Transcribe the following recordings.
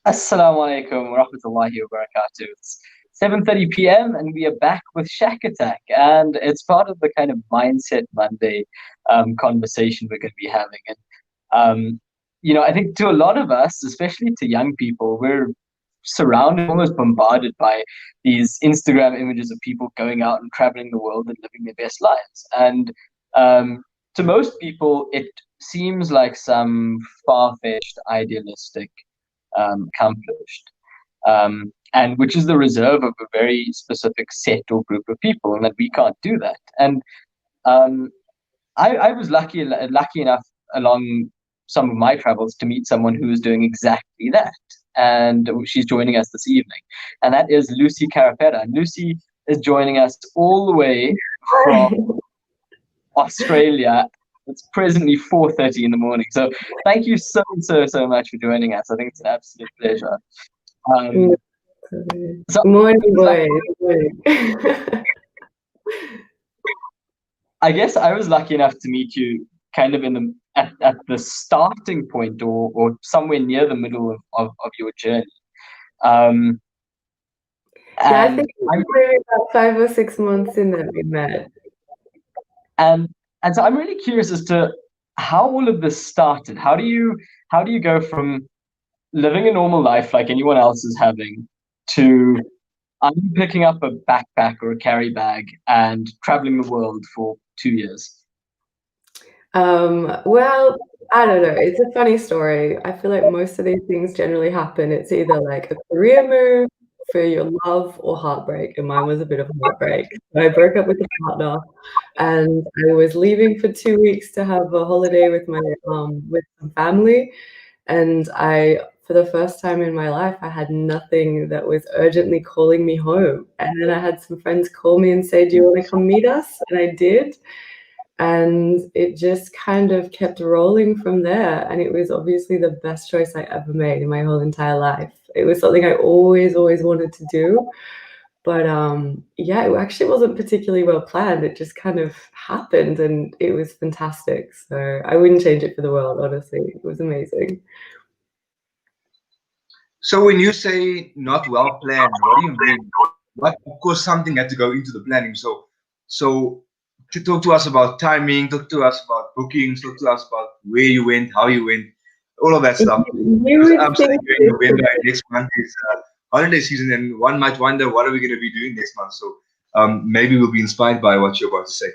Assalamu alaikum wa rahmatullahi wa barakatuh. It's 7:30 p.m. and we are back with Shack Attack, and it's part of the kind of Mindset Monday conversation we're going to be having. And I think to a lot of us, especially to young people, we're surrounded, almost bombarded by these Instagram images of people going out and traveling the world and living their best lives. And to most people, it seems like some far-fetched, idealistic accomplished, and which is the reserve of a very specific set or group of people, and that we can't do that. And um, I was lucky enough along some of my travels to meet someone who is doing exactly that, and she's joining us this evening, and that is Lucy Carrapetta. And Lucy is joining us all the way from Australia. It's presently 4:30 in the morning. So thank you so much for joining us. I think it's an absolute pleasure. Um, so Morning, boy. I guess I was lucky enough to meet you kind of at the starting point or somewhere near the middle of your journey. Yeah, I And think maybe about 5 or 6 months in that we met. and so I'm really curious as to how all of this started. How do you go from living a normal life like anyone else is having to picking up a backpack or a carry bag and traveling the world for 2 years? Well, I don't know. It's a funny story. I feel like most of these things generally happen. It's either like a career move for your love or heartbreak, and mine was a bit of a heartbreak. I broke up with a partner, and I was leaving for 2 weeks to have a holiday with my with some family, and for the first time in my life, I had nothing that was urgently calling me home. And then I had some friends call me and say, "Do you want to come meet us?" And I did. And it just kind of kept rolling from there. And it was obviously the best choice I ever made in my whole entire life. It was something I always wanted to do. But yeah, it actually wasn't particularly well planned. It just kind of happened and it was fantastic. So I wouldn't change it for the world, honestly. It was amazing. So when you say not well planned, what do you mean? What, of course, something had to go into the planning. So to talk to us about timing, talk to us about bookings, talk to us about where you went, how you went, all of that stuff. You Because would I'm sitting think here in November and next month is holiday season, and one might wonder what are we going to be doing next month. So maybe we'll be inspired by what you're about to say.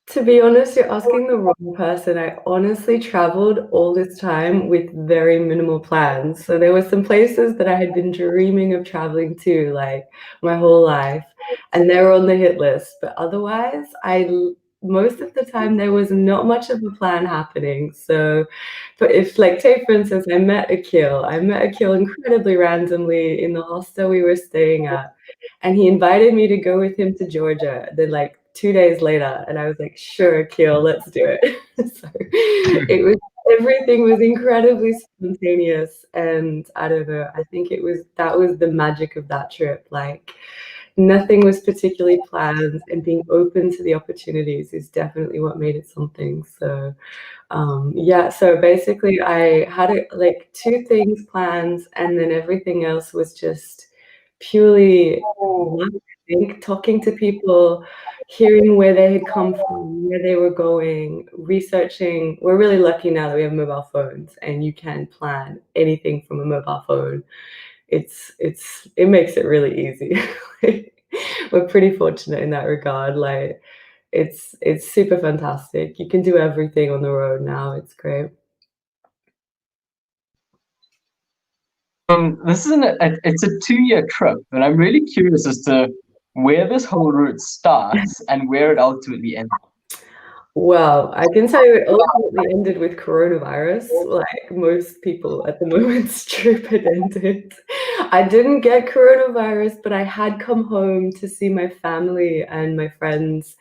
To be honest, you're asking the wrong person. I honestly traveled all this time with very minimal plans. So there were some places that I had been dreaming of traveling to like my whole life, and they were on the hit list. But otherwise, most of the time there was not much of a plan happening. So, but if like take for instance, I met Aqeel. I met Aqeel incredibly randomly in the hostel we were staying at, and he invited me to go with him to Georgia. Then like 2 days later, and I was like, sure, Aqeel, let's do it. So it was everything was incredibly spontaneous, and I don't know. I think that was the magic of that trip. Like nothing was particularly planned, and being open to the opportunities is definitely what made it something. So yeah, so basically I had like two things planned, and then everything else was just purely luck, I think, talking to people, hearing where they had come from, where they were going, researching. We're really lucky now that we have mobile phones and you can plan anything from a mobile phone. It makes it really easy. We're pretty fortunate in that regard. Like it's super fantastic. You can do everything on the road now. It's great. This is it's a 2-year trip, and I'm really curious as to where this whole route starts and where it ultimately ends. Well, I can tell you it ultimately ended with coronavirus, like most people at the moment's trip had ended. I didn't get coronavirus, but I had come home to see my family and my friends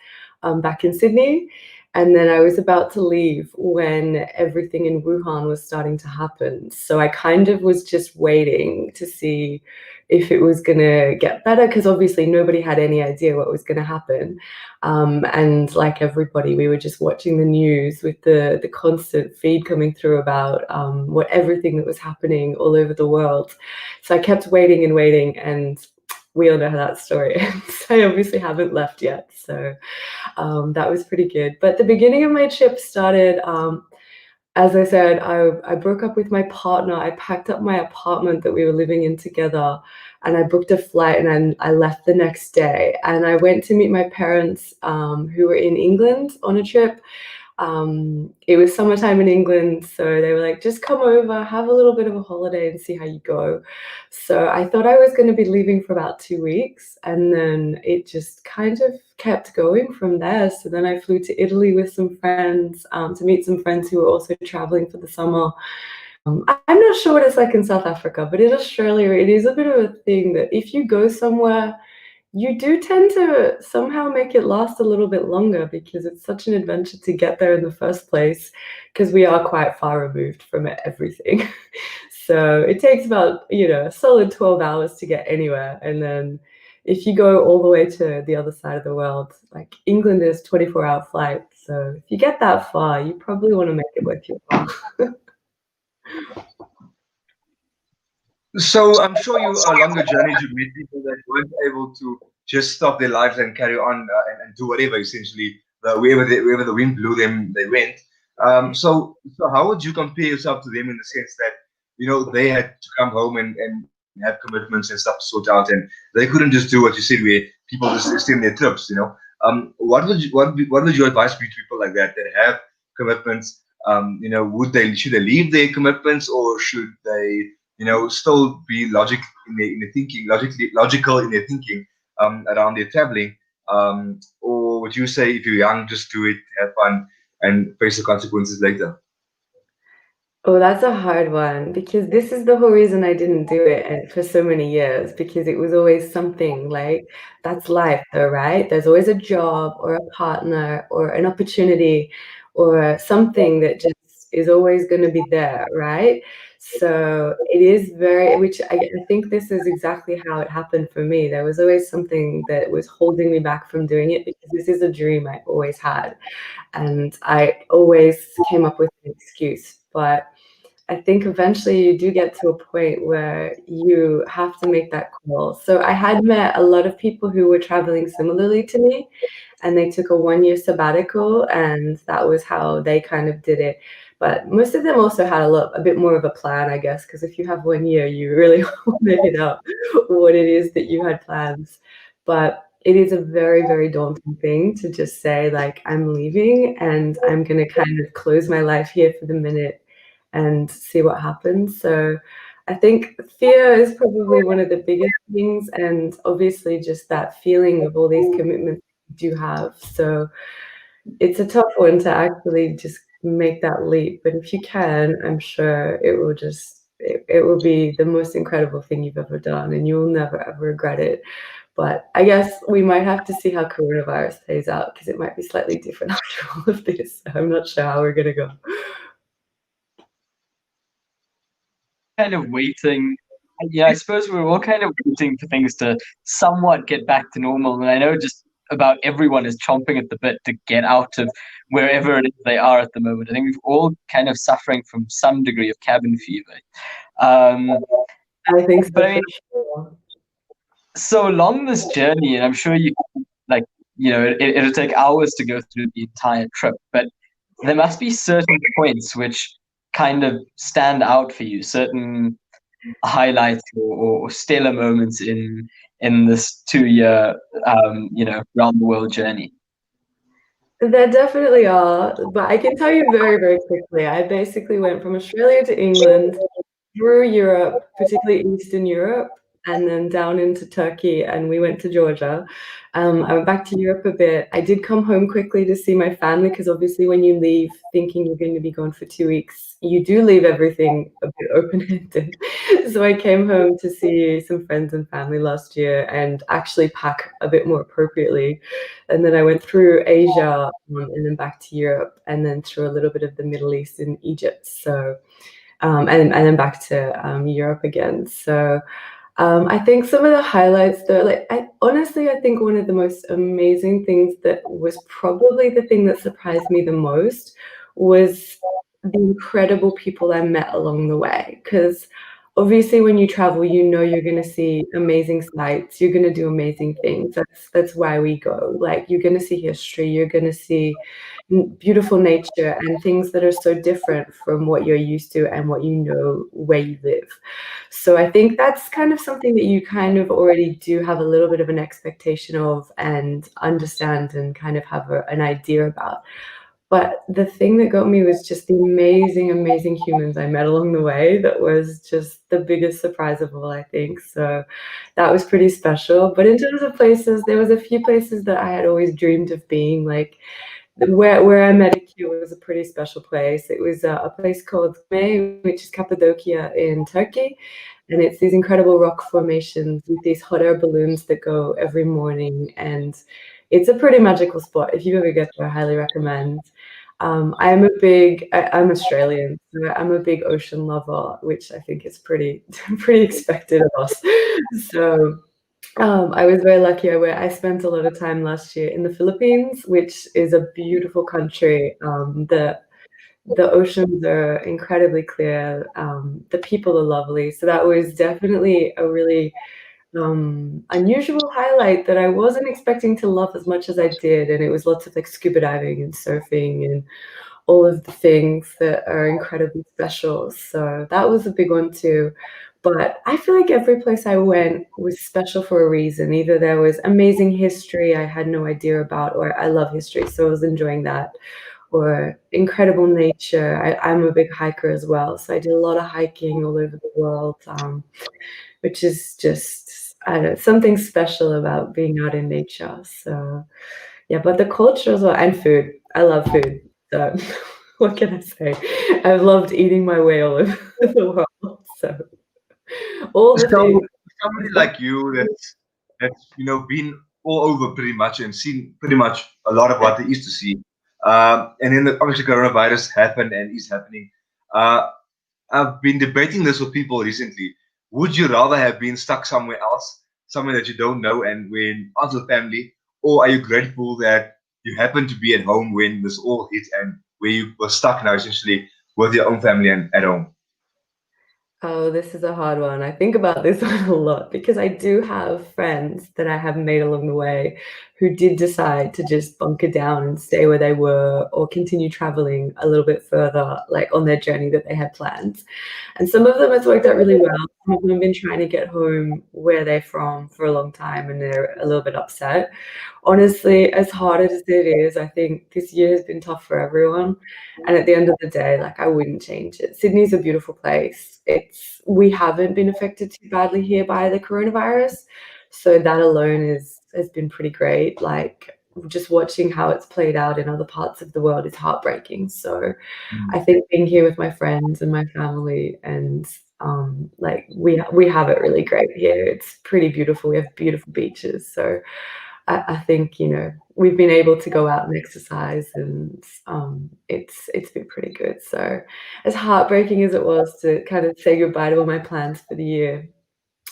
back in Sydney. And then I was about to leave when everything in Wuhan was starting to happen. So I kind of was just waiting to see if it was going to get better, because obviously nobody had any idea what was going to happen. And like everybody, we were just watching the news with the constant feed coming through about what everything that was happening all over the world. So I kept waiting and waiting, and we all know how that story ends. I obviously haven't left yet, so that was pretty good. But the beginning of my trip started, as I said, I broke up with my partner. I packed up my apartment that we were living in together, and I booked a flight, and I left the next day. And I went to meet my parents, who were in England on a trip. It was summertime in England, so they were like, just come over, have a little bit of a holiday and see how you go. So I thought I was going to be leaving for about 2 weeks, and then it just kind of kept going from there. So then I flew to Italy with some friends, to meet some friends who were also traveling for the summer. I'm not sure what it's like in South Africa, but in Australia, it is a bit of a thing that if you go somewhere, you do tend to somehow make it last a little bit longer, because it's such an adventure to get there in the first place, because we are quite far removed from everything. So it takes about, a solid 12 hours to get anywhere. And then if you go all the way to the other side of the world, like England is 24-hour flight. So if you get that far, you probably want to make it worth your while. So I'm sure you along the journey you met people that weren't able to just stop their lives and carry on and do whatever, essentially wherever the wind blew them, they went. So how would you compare yourself to them in the sense that they had to come home and have commitments and stuff to sort out, and they couldn't just do what you said, where people just extend their trips. What would your advice be to people like that have commitments? Should they leave their commitments, or should they still be logical in their thinking around their traveling? Or would you say, if you're young, just do it, have fun, and face the consequences later? Oh, that's a hard one, because this is the whole reason I didn't do it for so many years, because it was always something like, that's life though, right? There's always a job or a partner or an opportunity or something that just is always going to be there, right? So it is which I think this is exactly how it happened for me. There was always something that was holding me back from doing it, because this is a dream I always had. And I always came up with an excuse. But I think eventually you do get to a point where you have to make that call. So I had met a lot of people who were traveling similarly to me, and they took a 1-year sabbatical, and that was how they kind of did it. But most of them also had a bit more of a plan, I guess, because if you have 1 year, you really want to hit out what it is that you had plans. But it is a very, very daunting thing to just say, like, I'm leaving and I'm going to kind of close my life here for the minute and see what happens. So I think fear is probably one of the biggest things, and obviously just that feeling of all these commitments you do have. So it's a tough one to actually just make that leap, but if you can, I'm sure it will it will be the most incredible thing you've ever done, and you'll never ever regret it. But I guess we might have to see how coronavirus plays out, because it might be slightly different after all of this. I'm not sure how we're gonna go. Kind of waiting. Yeah, I suppose we're all kind of waiting for things to somewhat get back to normal. And I know just about everyone is chomping at the bit to get out of wherever it is they are at the moment. I think we've all kind of suffering from some degree of cabin fever. I think so. But I mean, so along this journey, and I'm sure you like, it'll take hours to go through the entire trip, but there must be certain points which kind of stand out for you, certain highlights or stellar moments in this 2-year round the world journey. There definitely are, but I can tell you very, very quickly. I basically went from Australia to England, through Europe, particularly Eastern Europe, and then down into Turkey, and we went to Georgia. I went back to Europe a bit. I did come home quickly to see my family because obviously when you leave thinking you're going to be gone for 2 weeks, you do leave everything a bit open-ended. So I came home to see some friends and family last year and actually pack a bit more appropriately. And then I went through Asia, and then back to Europe, and then through a little bit of the Middle East and Egypt. So and then back to Europe again. So I think some of the highlights though, like honestly, I think one of the most amazing things that was probably the thing that surprised me the most was the incredible people I met along the way. Because obviously when you travel, you know you're going to see amazing sights, you're going to do amazing things. That's why we go. Like you're going to see history, you're going to see beautiful nature and things that are so different from what you're used to and what you know where you live. So I think that's kind of something that you kind of already do have a little bit of an expectation of and understand and kind of have an idea about. But the thing that got me was just the amazing, amazing humans I met along the way. That was just the biggest surprise of all, I think. So that was pretty special. But in terms of places, there was a few places that I had always dreamed of being, like where I met Aqeel was a pretty special place. It was a place called Wadee, which is Cappadocia in Turkey. And it's these incredible rock formations with these hot air balloons that go every morning. And it's a pretty magical spot. If you ever get there, I highly recommend. I'm Australian, so I'm a big ocean lover, which I think is pretty pretty expected of us. So I was very lucky. I spent a lot of time last year in the Philippines, which is a beautiful country. The oceans are incredibly clear. The people are lovely. So that was definitely a really unusual highlight that I wasn't expecting to love as much as I did. And it was lots of like scuba diving and surfing and all of the things that are incredibly special. So that was a big one too. But I feel like every place I went was special for a reason. Either there was amazing history I had no idea about, or I love history, so I was enjoying that, or incredible nature. I'm a big hiker as well, so I did a lot of hiking all over the world, which is just, I don't know, something special about being out in nature. So yeah, but the culture as well, and food. I love food. So what can I say? I've loved eating my way all over the world. So all the So things. somebody like you that's been all over pretty much and seen pretty much a lot of what there is to see. And then obviously coronavirus happened and is happening. Uh, I've been debating this with people recently. Would you rather have been stuck somewhere else, somewhere that you don't know and when out with family, or are you grateful that you happened to be at home when this all hit and where you were stuck now essentially with your own family and at home? Oh, this is a hard one. I think about this one a lot because I do have friends that I have made along the way who did decide to just bunker down and stay where they were or continue traveling a little bit further, like on their journey that they had planned. And some of them it's worked out really well. Some of them have been trying to get home where they're from for a long time and they're a little bit upset. Honestly, as hard as it is, I think this year has been tough for everyone. And at the end of the day, like I wouldn't change it. Sydney's a beautiful place. We haven't been affected too badly here by the coronavirus. So that alone has been pretty great. Like just watching how it's played out in other parts of the world is heartbreaking. So I think being here with my friends and my family and like we have it really great here. It's pretty beautiful. We have beautiful beaches. So I think we've been able to go out and exercise, and it's been pretty good. So as heartbreaking as it was to kind of say goodbye to all my plans for the year,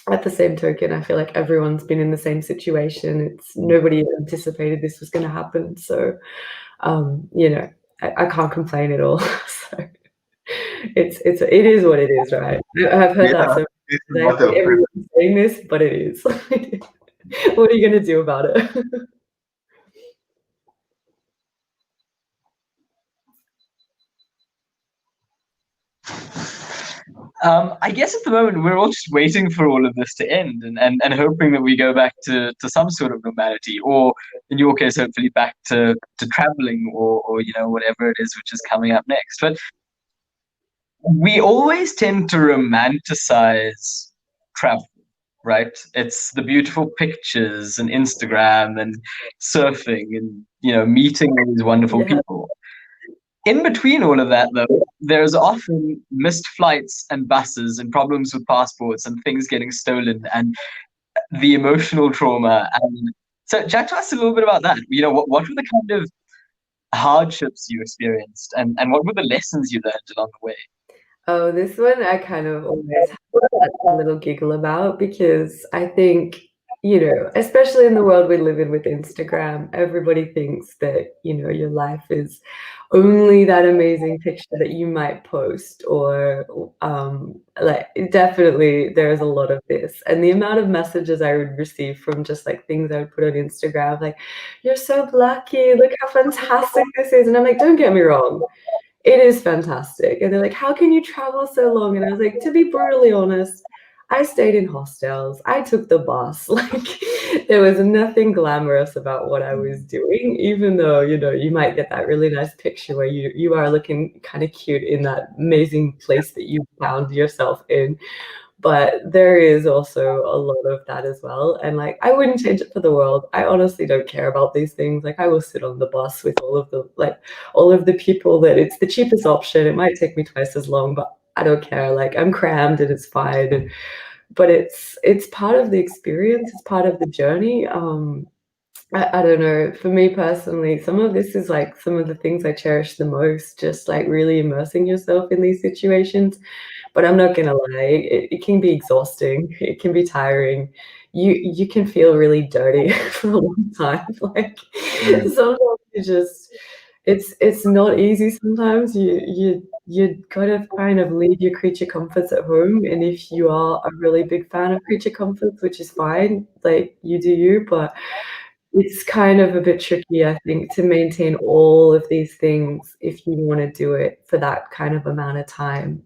at the same token, I feel like everyone's been in the same situation. It's nobody anticipated this was going to happen. So I can't complain at all. So it is what it is, right? I've heard that Yeah, so it's a much. I hate matter of everyone saying this, but it is. What are you going to do about it? I guess at the moment we're all just waiting for all of this to end and hoping that we go back to some sort of normality, or in your case, hopefully back to traveling or whatever it is which is coming up next. But we always tend to romanticize travel. right? It's the beautiful pictures and Instagram and surfing and, meeting all these wonderful Yeah. people. In between all of that, though, there's often missed flights and buses and problems with passports and things getting stolen and the emotional trauma. And so, chat to us a little bit about that. What were the kind of hardships you experienced, and what were the lessons you learned along the way? Oh, this one I kind of always have a little giggle about because I think, especially in the world we live in with Instagram, everybody thinks that, your life is only that amazing picture that you might post, or like definitely there's a lot of this. And the amount of messages I would receive from just like things I would put on Instagram, like, you're so lucky, look how fantastic this is. And I'm like, don't get me wrong. It is fantastic. And they're like, how can you travel so long? And I was like, to be brutally honest, I stayed in hostels. I took the bus. Like, there was nothing glamorous about what I was doing, even though, you might get that really nice picture where you are looking kind of cute in that amazing place that you found yourself in. But there is also a lot of that as well. And like, I wouldn't change it for the world. I honestly don't care about these things. Like, I will sit on the bus with all of the people that it's the cheapest option. It might take me twice as long, but I don't care. Like, I'm crammed and it's fine. But it's part of the experience. It's part of the journey. I don't know. For me personally, some of this is like some of the things I cherish the most, just like really immersing yourself in these situations. But I'm not gonna lie, it can be exhausting. It can be tiring. You can feel really dirty for a long time. Like sometimes you just it's not easy sometimes. You gotta kind of leave your creature comforts at home. And if you are a really big fan of creature comforts, which is fine, like you do you, but it's kind of a bit tricky, I think, to maintain all of these things if you wanna do it for that kind of amount of time.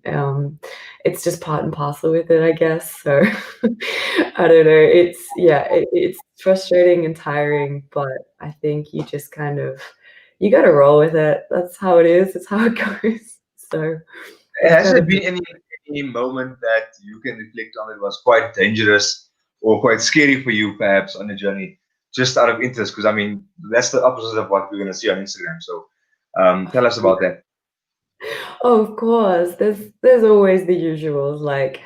It's just part and parcel with it, I guess. So, I don't know. It's frustrating and tiring, but I think you just kind of you gotta roll with it. That's how it is. It's how it goes. So, you've Has gotta there been any moment that you can reflect on that was quite dangerous or quite scary for you, perhaps, on the journey, just out of interest? Because I mean, that's the opposite of what we're going to see on Instagram. So, tell us about that. Oh, of course. There's always the usuals. Like,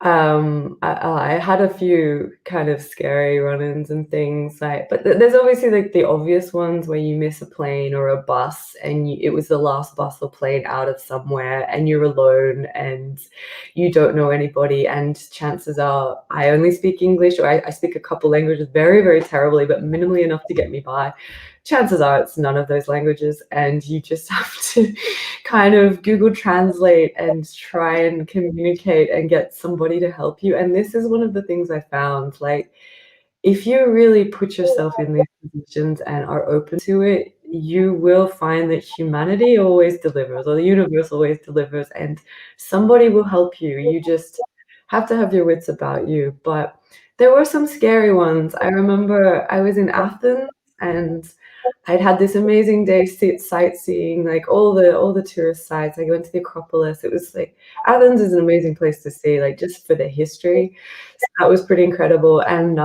I had a few kind of scary run-ins and things like, but there's obviously like the obvious ones where you miss a plane or a bus, and it was the last bus or plane out of somewhere, and you're alone and you don't know anybody. And chances are, I only speak English, or I speak a couple languages very, very terribly, but minimally enough to get me by. Chances are it's none of those languages, and you just have to kind of Google Translate and try and communicate and get somebody to help you. And this is one of the things I found, like, if you really put yourself in these positions and are open to it, you will find that humanity always delivers, or the universe always delivers, and somebody will help you. You just have to have your wits about you. But there were some scary ones. I remember I was in Athens, and I'd had this amazing day sightseeing, like all the tourist sites. I went to the Acropolis. It was like Athens is an amazing place to see, like just for the history. So that was pretty incredible. And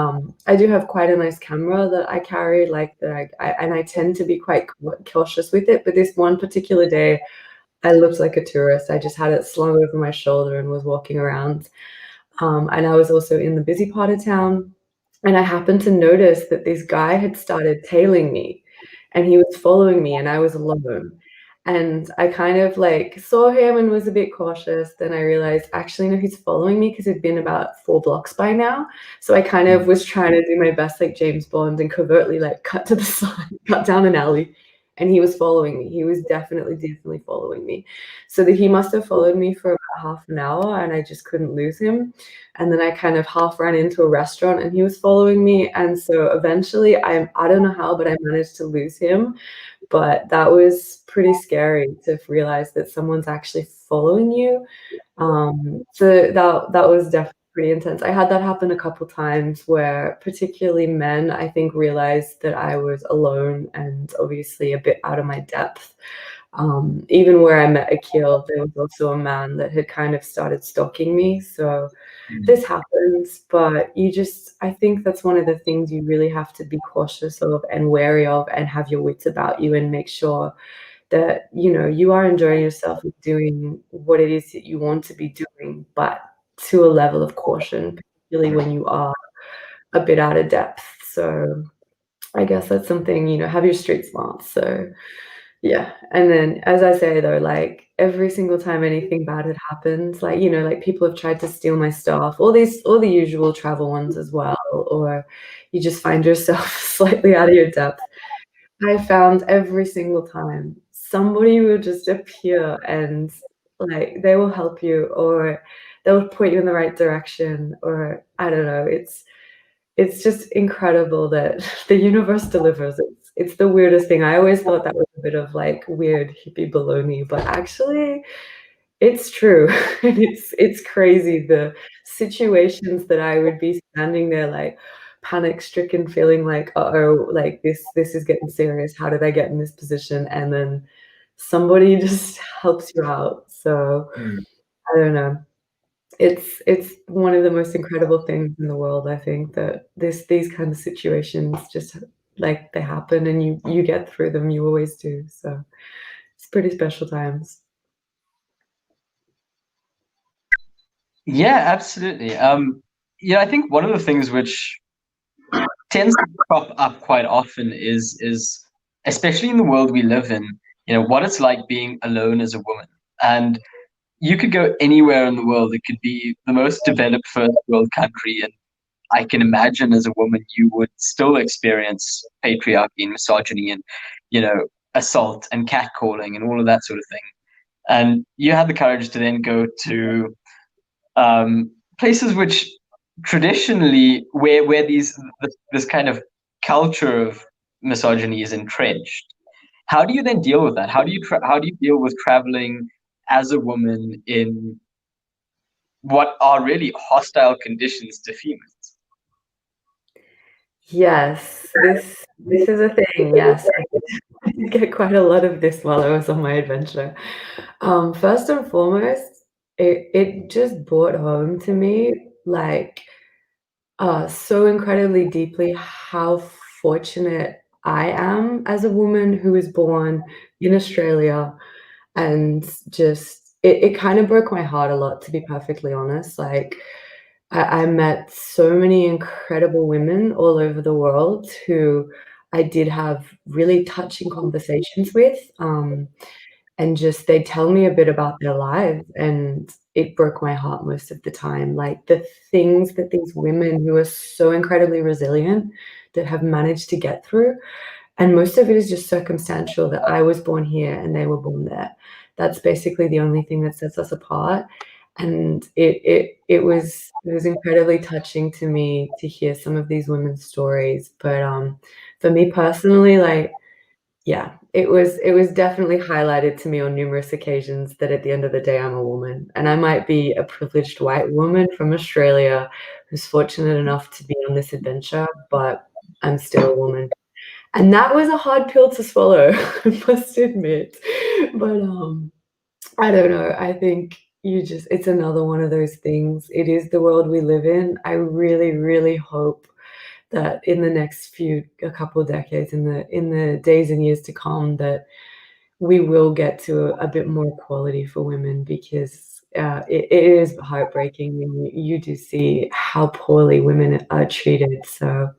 I do have quite a nice camera that I carry, like that and I tend to be quite cautious with it. But this one particular day, I looked like a tourist. I just had it slung over my shoulder and was walking around. And I was also in the busy part of town. And I happened to notice that this guy had started tailing me, and he was following me, and I was alone. And I kind of like saw him and was a bit cautious. Then I realized, actually, no, he's following me because it'd been about 4 blocks by now. So I kind of was trying to do my best, like James Bond, and covertly like cut to the side, cut down an alley. And he was following me. He was definitely following me. So that he must have followed me for about half an hour, and I just couldn't lose him. And then I kind of half ran into a restaurant, and he was following me. And so eventually I don't know how, but I managed to lose him. But that was pretty scary to realize that someone's actually following you. So that was definitely pretty intense. I had that happen a couple times where particularly men, I think, realized that I was alone and obviously a bit out of my depth. Even where I met Aqeel, there was also a man that had kind of started stalking me. So this happens, but I think that's one of the things you really have to be cautious of and wary of and have your wits about you and make sure that, you are enjoying yourself and doing what it is that you want to be doing, but to a level of caution, particularly when you are a bit out of depth. So I guess that's something, have your street smarts. So yeah. And then, as I say though, like every single time anything bad had happened, like, like people have tried to steal my stuff, all the usual travel ones as well, or you just find yourself slightly out of your depth. I found every single time somebody will just appear and like they will help you, or they'll point you in the right direction, or I don't know. It's just incredible that the universe delivers. It's the weirdest thing. I always thought that was a bit of like weird hippie baloney, but actually it's true. And it's crazy the situations that I would be standing there like panic stricken, feeling like, uh-oh, like this is getting serious. How did I get in this position? And then somebody just helps you out. So I don't know. It's one of the most incredible things in the world, I think, that these kind of situations just like they happen and you get through them. You always do. So it's pretty special times. Yeah, absolutely. I think one of the things which tends to crop up quite often is especially in the world we live in, what it's like being alone as a woman. And you could go anywhere in the world. It could be the most developed first world country, and I can imagine as a woman you would still experience patriarchy and misogyny and, assault and catcalling and all of that sort of thing. And you had the courage to then go to places which traditionally where this kind of culture of misogyny is entrenched. How do you then deal with that? How do you deal with traveling as a woman in what are really hostile conditions to females? Yes, this is a thing. Yes, I did get quite a lot of this while I was on my adventure. First and foremost, it just brought home to me like so incredibly deeply how fortunate I am as a woman who was born in Australia, and just it kind of broke my heart a lot, to be perfectly honest. Like I met so many incredible women all over the world who I did have really touching conversations with. And just they tell me a bit about their lives, and it broke my heart most of the time. Like the things that these women who are so incredibly resilient that have managed to get through, and most of it is just circumstantial that I was born here and they were born there. That's basically the only thing that sets us apart. And it was incredibly touching to me to hear some of these women's stories. But for me personally, like yeah, it was definitely highlighted to me on numerous occasions that at the end of the day, I'm a woman, and I might be a privileged white woman from Australia who's fortunate enough to be on this adventure, but I'm still a woman. And that was a hard pill to swallow, I must admit. But I don't know. I think it's another one of those things. It is the world we live in. I really, really hope that in the next a couple of decades, in the days and years to come, that we will get to a bit more equality for women, because it is heartbreaking when you do see how poorly women are treated. So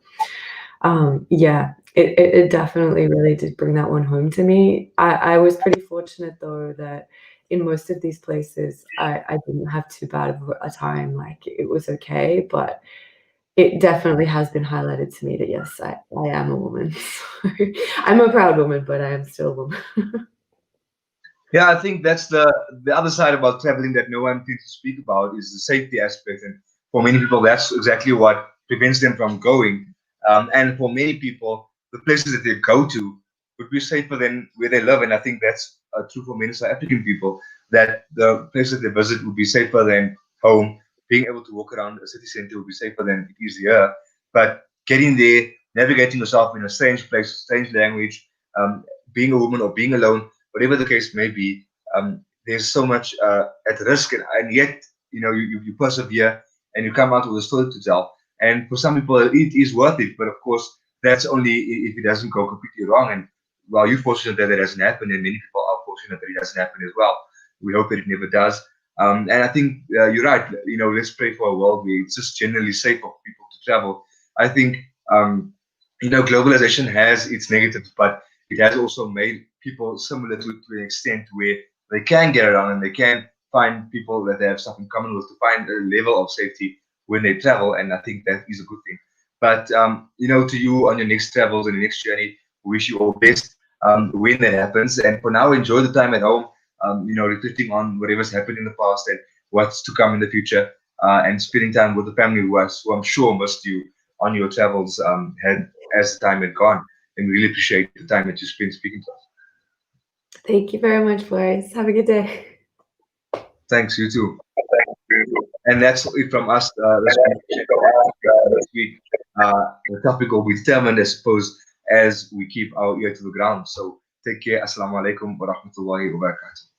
yeah, it definitely really did bring that one home to me. I was pretty fortunate though that in most of these places I didn't have too bad of a time. Like it was okay, but it definitely has been highlighted to me that yes, I am a woman. I'm a proud woman, but I am still a woman. Yeah, I think that's the other side about traveling that no one tends to speak about is the safety aspect, and for many people, that's exactly what prevents them from going. And for many people, the places that they go to would be safer than where they live, and I think that's true for many South African people. That the places they visit would be safer than home. Being able to walk around a city center would be safer than it is here. But getting there, navigating yourself in a strange place, strange language, being a woman or being alone, whatever the case may be, there's so much at risk, and yet you persevere and you come out with a story to tell. And for some people, it is worth it. But of course, that's only if it doesn't go completely wrong. And while you're fortunate that it doesn't happen, and many people are fortunate that it doesn't happen as well. We hope that it never does. And I think you're right. Let's pray for a world where it's just generally safe for people to travel. I think globalization has its negatives, but it has also made people similar to an extent where they can get around and they can find people that they have something in common with to find a level of safety when they travel. And I think that is a good thing. But to you on your next travels and your next journey, we wish you all best when that happens. And for now, enjoy the time at home. Reflecting on whatever's happened in the past and what's to come in the future, and spending time with the family who I'm sure missed you on your travels as the time had gone. And really appreciate the time that you spent speaking to us. Thank you very much, boys. Have a good day. Thanks, you too. And that's it from us this week. The topic will be determined, I suppose, as we keep our ear to the ground. So take care. Assalamu alaikum wa rahmatullahi wa barakatuh.